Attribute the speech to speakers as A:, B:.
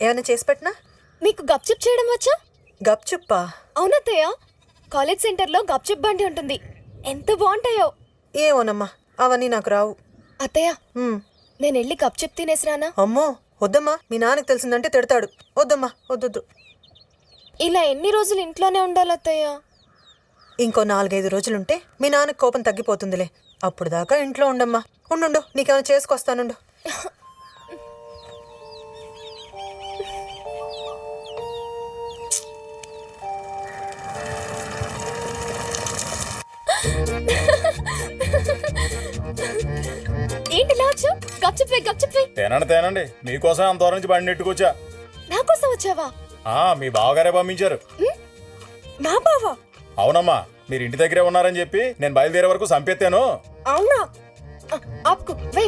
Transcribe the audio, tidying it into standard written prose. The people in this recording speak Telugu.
A: ఏమైనా చేసి పెట్టినా?
B: మీకు గప్చిప్ చేయడం వచ్చా?
A: గప్చుప్పా?
B: అవునత్తయ్య, కాలేజ్ సెంటర్లో గప్చిప్ బండి ఉంటుంది. ఎంత బాగుంటాయో.
A: ఏమోనమ్మా, అవన్నీ నాకు రావు.
B: అత్తయ్య,
A: ఉమ్,
B: నేను వెళ్ళి గప్చిప్ తినేసిరానా?
A: అమ్మో వద్దమ్మా, మీ నాన్నకి తెలిసిందంటే తిడతాడు. వద్దమ్మా, వద్దొద్దు.
B: ఇలా ఎన్ని రోజులు ఇంట్లోనే ఉండాలి అత్తయ్య?
A: ఇంకో 4-5 రోజులుంటే మీ నాన్నకి కోపం తగ్గిపోతుందిలే. అప్పుడు దాకా ఇంట్లో ఉండమ్మా. ఉండు, నీకేమైనా చేసుకొస్తానుండు.
B: ఏంటి లాచు? గప్చిప్ గప్చిప్.
C: తేనండి, మీకోసం అంత దూరం నుంచి బండి నెట్టుకొచ్చా.
B: నా కోసం వచ్చావా?
C: మీ బావగారే పంపించారు.
B: నా బావా?
C: అవునమ్మా, మీరు ఇంటి దగ్గరే ఉన్నారని చెప్పి నేను బయలుదేరే వరకు సంపెత్తాను.
B: అవునా? ఆపుకు, వై